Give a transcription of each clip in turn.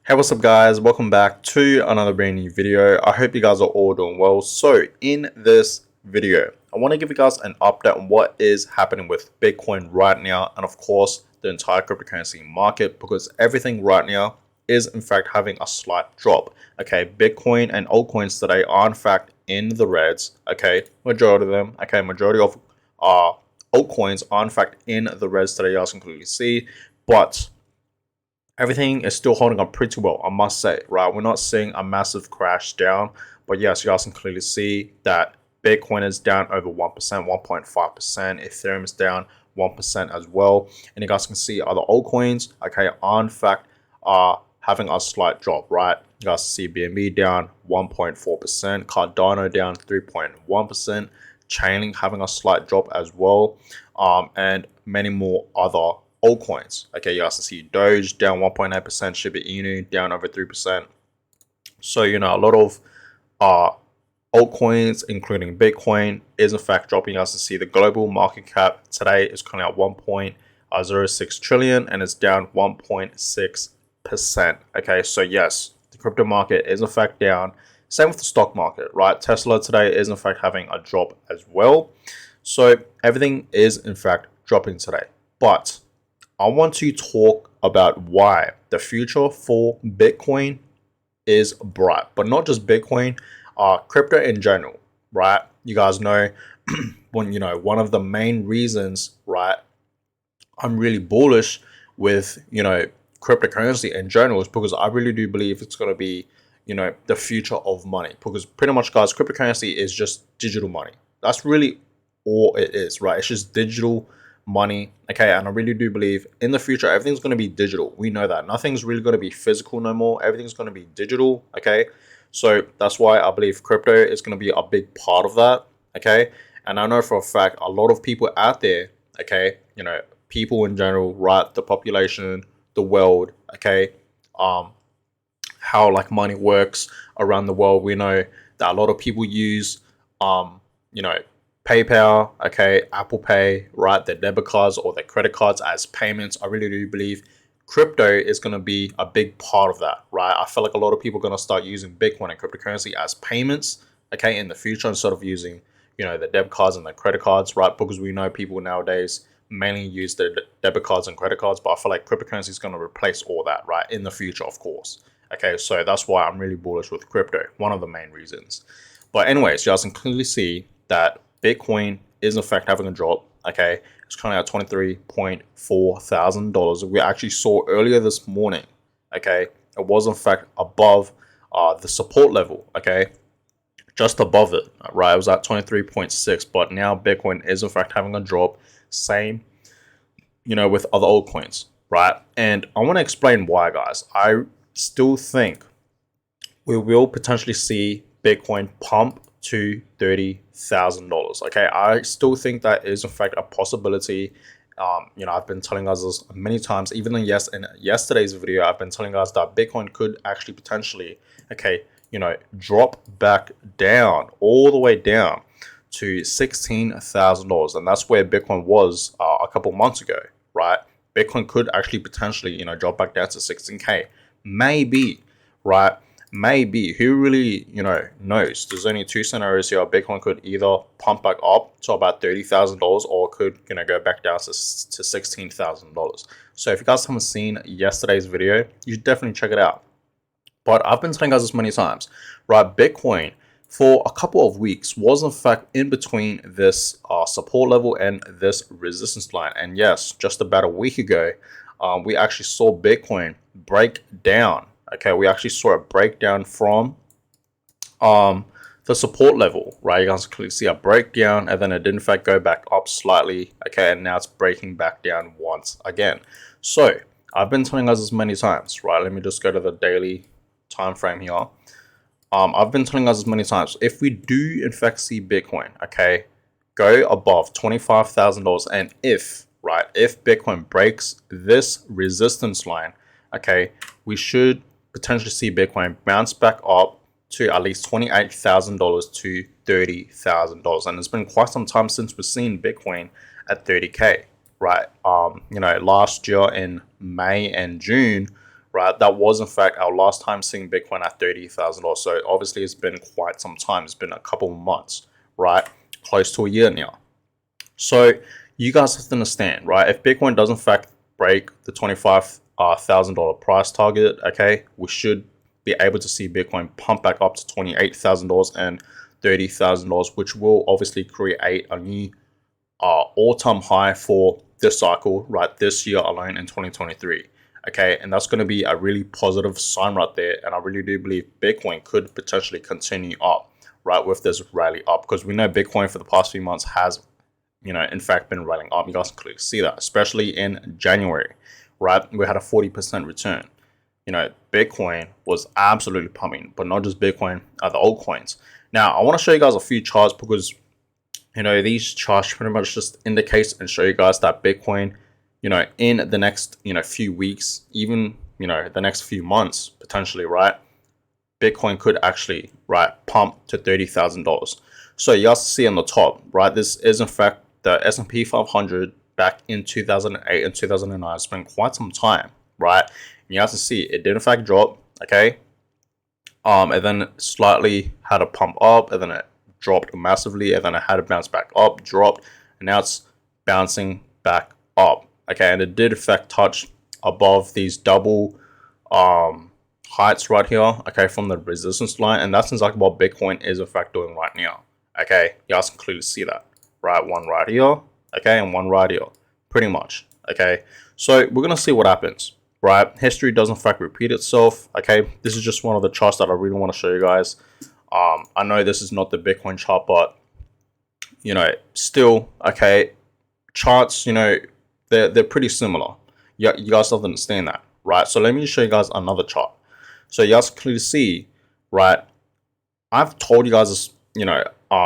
Hey, what's up guys? Welcome back to another brand new video. I hope you guys are all doing well. So in this video, I want to give you guys an update on what is happening with Bitcoin right now, and of course the entire cryptocurrency market, because everything right now is in fact having a slight drop. Okay, Bitcoin and altcoins today are in fact in the reds. Okay, majority of them. Okay, majority of altcoins are in fact in the reds today, as you can clearly see, but everything is still holding up pretty well, I must say, right? We're not seeing a massive crash down, but yes, you guys can clearly see that Bitcoin is down over 1%, 1.5%. Ethereum is down 1% as well. And you guys can see other altcoins, okay, are in fact having a slight drop, right? You guys see BNB down 1.4%, Cardano down 3.1%, Chainlink having a slight drop as well, and many more other altcoins. Okay, you guys can see Doge down 1.8%, Shiba Inu down over 3%. So, a lot of altcoins, including Bitcoin, is in fact dropping. You guys can see the global market cap today is currently at 1.06 trillion and it's down 1.6%. Okay, so yes, the crypto market is in fact down. Same with the stock market, right? Tesla today is in fact having a drop as well. So everything is in fact dropping today. But I want to talk about why the future for Bitcoin is bright, but not just Bitcoin, crypto in general, right? You guys know one of the main reasons, right, I'm really bullish with, cryptocurrency in general is because I really do believe it's going to be, the future of money. Because pretty much, guys, cryptocurrency is just digital money. That's really all it is, right? It's just digital money. Okay, and I really do believe in the future everything's going to be digital. We know that nothing's really going to be physical no more. Everything's going to be digital. Okay, so that's why I believe crypto is going to be a big part of that. Okay, and I know for a fact a lot of people out there, okay, people in general, right, the population, the world, okay, how like money works around the world. We know that a lot of people use you know PayPal, okay, Apple Pay, right, their debit cards or their credit cards as payments. I really do believe crypto is going to be a big part of that, right? I feel like a lot of people are going to start using Bitcoin and cryptocurrency as payments, okay, in the future, instead of using, the debit cards and the credit cards, right? Because we know people nowadays mainly use their debit cards and credit cards, but I feel like cryptocurrency is going to replace all that, right, in the future, of course. Okay, so that's why I'm really bullish with crypto, one of the main reasons. But anyways, you guys can clearly see that Bitcoin is in fact having a drop. Okay, it's currently at $23,400. We actually saw earlier this morning. Okay, it was in fact above the support level. Okay, just above it. Right, it was at 23.6, but now Bitcoin is in fact having a drop. Same, with other altcoins. Right, and I want to explain why, guys. I still think we will potentially see Bitcoin pump to $30,000. Okay, I still think that is in fact a possibility. I've been telling us this many times, even in yesterday's video, I've been telling us that Bitcoin could actually potentially, okay, drop back down, all the way down to $16,000, and that's where Bitcoin was a couple months ago, right? Bitcoin could actually potentially, drop back down to 16K, maybe, right? Maybe. Who really, knows? There's only two scenarios here. Bitcoin could either pump back up to about $30,000 or could, go back down to $16,000. So if you guys haven't seen yesterday's video, you should definitely check it out. But I've been telling you guys this many times, right? Bitcoin for a couple of weeks was in fact in between this support level and this resistance line. And yes, just about a week ago, we actually saw Bitcoin break down. Okay, we actually saw a breakdown from the support level, right? You guys can clearly see a breakdown, and then it did in fact go back up slightly. Okay, and now it's breaking back down once again. So I've been telling us this many times, right? Let me just go to the daily time frame here. I've been telling us this many times. If we do in fact see Bitcoin, okay, go above $25,000, and if Bitcoin breaks this resistance line, okay, we should potentially see Bitcoin bounce back up to at least $28,000 to $30,000. And it's been quite some time since we've seen Bitcoin at 30K, right? Last year in May and June, right? That was in fact our last time seeing Bitcoin at $30,000. So obviously it's been quite some time. It's been a couple of months, right? Close to a year now. So you guys have to understand, right? If Bitcoin does in fact break the $25,000 price target, okay, we should be able to see Bitcoin pump back up to $28,000 and $30,000, which will obviously create a new all-time high for this cycle, right? This year alone in 2023. Okay, and that's going to be a really positive sign right there. And I really do believe Bitcoin could potentially continue up, right, with this rally up, because we know Bitcoin for the past few months has, in fact, been rallying up. You guys can clearly see that, especially in January, right? We had a 40% return. Bitcoin was absolutely pumping, but not just Bitcoin, other altcoins. Now, I want to show you guys a few charts because, these charts pretty much just indicates and show you guys that Bitcoin, in the next, few weeks, even, the next few months, potentially, right? Bitcoin could actually, right, pump to $30,000. So you guys see on the top, right? This is in fact the S&P 500 back in 2008 and 2009. It's been quite some time, right? And you guys can see it did in fact drop, okay? And then slightly had a pump up, and then it dropped massively, and then it had to bounce back up, dropped, and now it's bouncing back up, okay? And it did in fact touch above these double heights right here, okay, from the resistance line, and that's exactly what Bitcoin is in fact doing right now, okay? You guys can clearly see that, right? One right here, okay, and one right here, pretty much, okay? So we're gonna see what happens, right? History does in fact repeat itself, okay? This is just one of the charts that I really want to show you guys. I know this is not the Bitcoin chart, but still, okay, charts, they're pretty similar. You guys have to understand that, right? So let me show you guys another chart. So you guys can clearly see, right? I've told you guys this,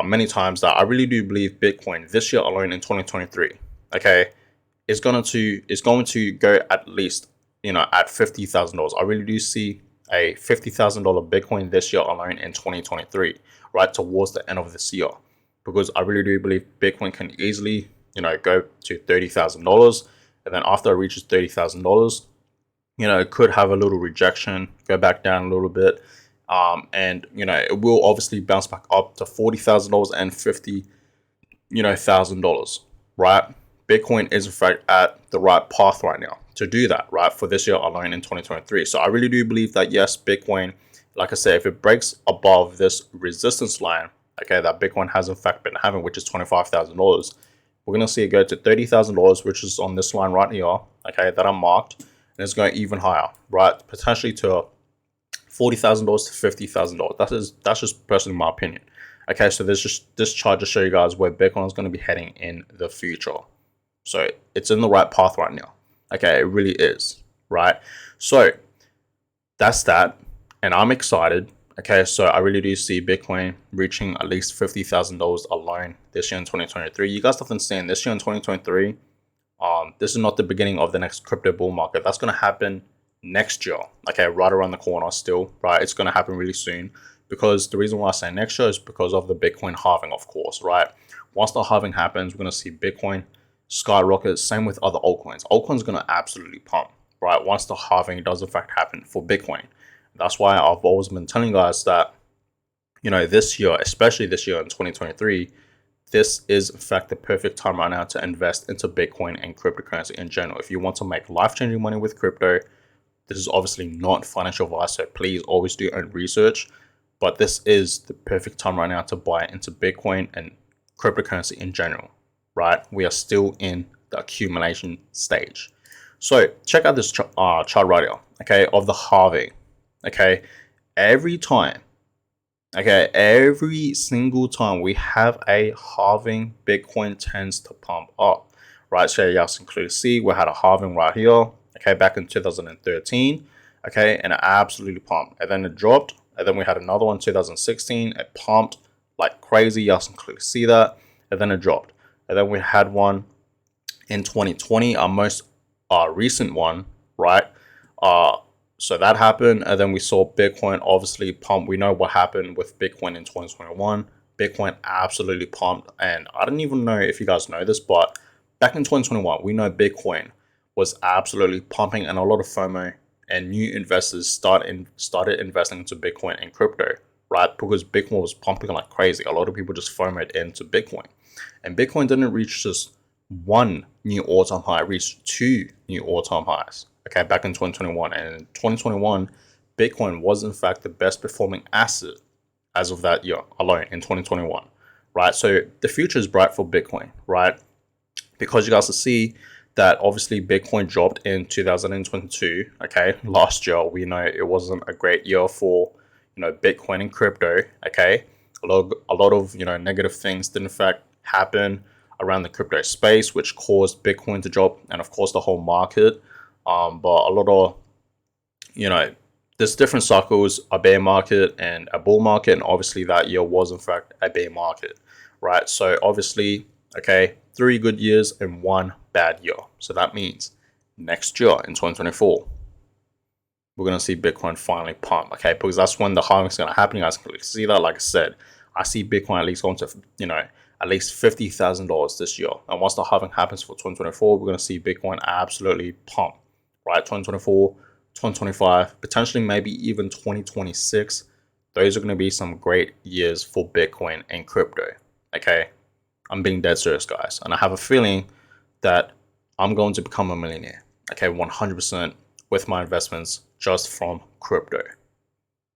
many times that I really do believe Bitcoin this year alone in 2023, okay, is going to go at least, at $50,000. I really do see a $50,000 Bitcoin this year alone in 2023, right, towards the end of this year, because I really do believe Bitcoin can easily, go to $30,000, and then after it reaches $30,000, it could have a little rejection, go back down a little bit, and it will obviously bounce back up to $40,000 and $50,000, right? Bitcoin is in fact at the right path right now to do that, right, for this year alone in 2023. So I really do believe that, yes, Bitcoin, like I said, if it breaks above this resistance line, okay, that Bitcoin has in fact been having, which is $25,000, we're going to see it go to $30,000, which is on this line right here, okay, that I marked, and it's going even higher, right, potentially to $40,000 to $50,000. That's just personally my opinion. Okay, so this chart to show you guys where Bitcoin is going to be heading in the future. So it's in the right path right now. Okay, it really is, right? So that's that, and I'm excited. Okay, so I really do see Bitcoin reaching at least $50,000 alone this year in 2023. You guys have to understand, this year in 2023, this is not the beginning of the next crypto bull market. That's going to happen next year. Okay, right around the corner still, right? It's going to happen really soon, because the reason why I say next year is because of the Bitcoin halving, of course, right? Once the halving happens, we're going to see Bitcoin skyrocket. Same with other altcoins. Altcoins are going to absolutely pump, right, once the halving does in fact happen for Bitcoin. That's why I've always been telling guys that, this year, especially this year in 2023, this is in fact the perfect time right now to invest into Bitcoin and cryptocurrency in general. If you want to make life-changing money with crypto, this is obviously not financial advice, so please always do your own research. But this is the perfect time right now to buy into Bitcoin and cryptocurrency in general, right? We are still in the accumulation stage. So check out this chart right here, okay, of the halving, okay? Every single time we have a halving, Bitcoin tends to pump up, right? So you guys can clearly see we had a halving right here, okay, back in 2013, okay, and it absolutely pumped, and then it dropped, and then we had another one in 2016, it pumped like crazy, you guys can clearly see that, and then it dropped, and then we had one in 2020, our most recent one, right? So that happened, and then we saw Bitcoin obviously pump. We know what happened with Bitcoin in 2021. Bitcoin absolutely pumped, and I don't even know if you guys know this, but back in 2021, we know Bitcoin was absolutely pumping, and a lot of FOMO and new investors started investing into Bitcoin and crypto, right? Because Bitcoin was pumping like crazy. A lot of people just FOMOed into Bitcoin. And Bitcoin didn't reach just one new all-time high, it reached two new all-time highs, okay, back in 2021. And in 2021, Bitcoin was in fact the best performing asset as of that year alone in 2021, right? So the future is bright for Bitcoin, right? Because you guys will see that obviously Bitcoin dropped in 2022, okay? Last year, we know it wasn't a great year for, Bitcoin and crypto, okay? A lot of, negative things did in fact happen around the crypto space, which caused Bitcoin to drop, and of course the whole market. But a lot of, there's different cycles, a bear market and a bull market, and obviously that year was in fact a bear market, right? So obviously, okay, 3 good years and 1 bad year. So that means next year in 2024, we're going to see Bitcoin finally pump, okay? Because that's when the halving is going to happen. You guys can see that. Like I said, I see Bitcoin at least going to, at least $50,000 this year. And once the halving happens for 2024, we're going to see Bitcoin absolutely pump, right? 2024, 2025, potentially maybe even 2026. Those are going to be some great years for Bitcoin and crypto, okay? I'm being dead serious, guys. And I have a feeling that I'm going to become a millionaire, okay, 100% with my investments just from crypto.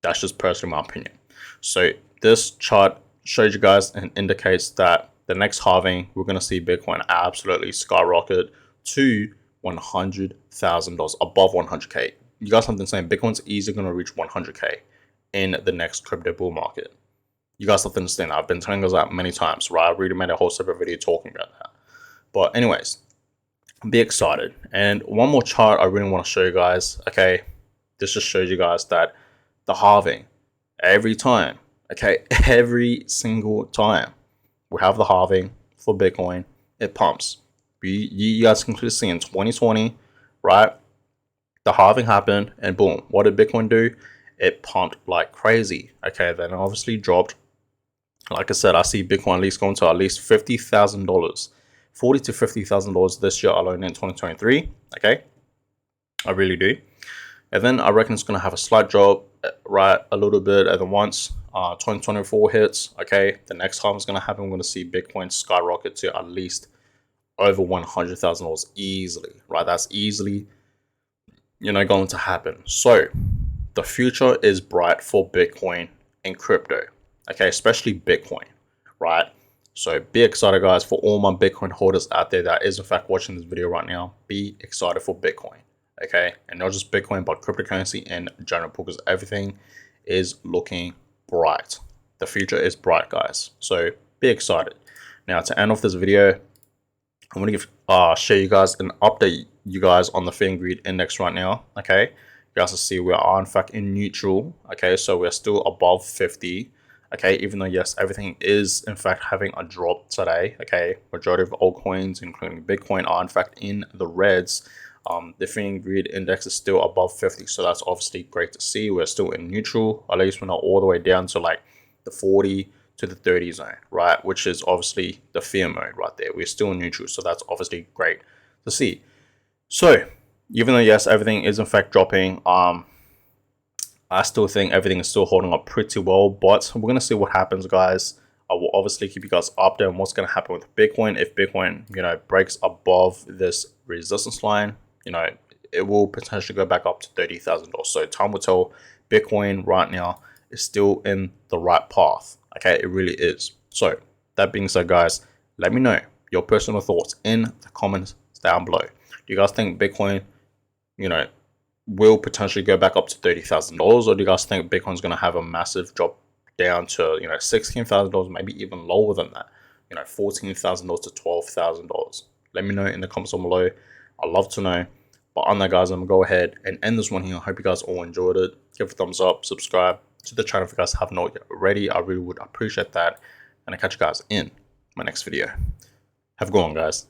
That's just personally my opinion. So this chart shows you guys and indicates that the next halving, we're going to see Bitcoin absolutely skyrocket to $100,000, above 100K. You guys have been saying Bitcoin's easily going to reach 100K in the next crypto bull market. You guys have to understand that. I've been telling you that many times, right? I really made a whole separate video talking about that. But anyways, be excited. And one more chart I really want to show you guys, okay? This just shows you guys that the halving, every time, okay, every single time we have the halving for Bitcoin, it pumps. You guys can clearly see in 2020, right? The halving happened and boom, what did Bitcoin do? It pumped like crazy, okay? Then it obviously dropped. Like I said, I see Bitcoin at least going to at least $50,000, $40,000 to $50,000 this year alone in 2023, okay? I really do. And then I reckon it's going to have a slight drop, right, a little bit. And then once 2024 hits, okay, the next time it's going to happen, we're going to see Bitcoin skyrocket to at least over $100,000 easily, right? That's easily, going to happen. So the future is bright for Bitcoin and crypto, okay, especially Bitcoin, right? So be excited, guys, for all my Bitcoin holders out there that is in fact watching this video right now. Be excited for Bitcoin, okay? And not just Bitcoin, but cryptocurrency in general, because everything is looking bright. The future is bright, guys. So be excited. Now, to end off this video, I'm going to show you guys an update, you guys, on the Fear and Greed Index right now, okay? You guys will see we are in fact in neutral, okay? So we're still above 50, okay? Even though, yes, everything is in fact having a drop today, okay? Majority of altcoins, including Bitcoin, are in fact in the reds. The Fear and Greed Index is still above 50, so that's obviously great to see. We're still in neutral, at least we're not all the way down to like the 40 to the 30 zone, right? Which is obviously the fear mode right there. We're still in neutral, so that's obviously great to see. So even though, yes, everything is in fact dropping, I still think everything is still holding up pretty well, but we're going to see what happens, guys. I will obviously keep you guys updated on what's going to happen with Bitcoin. If Bitcoin, breaks above this resistance line, it will potentially go back up to $30,000. So time will tell. Bitcoin right now is still in the right path. Okay, it really is. So that being said, guys, let me know your personal thoughts in the comments down below. Do you guys think Bitcoin, will potentially go back up to $30,000, or do you guys think Bitcoin's going to have a massive drop down to, $16,000, maybe even lower than that, $14,000 to $12,000? Let me know in the comments down below. I'd love to know. But on that, guys, I'm going to go ahead and end this one here. I hope you guys all enjoyed it. Give it a thumbs up, subscribe to the channel if you guys have not yet already. I really would appreciate that. And I'll catch you guys in my next video. Have a good one, guys.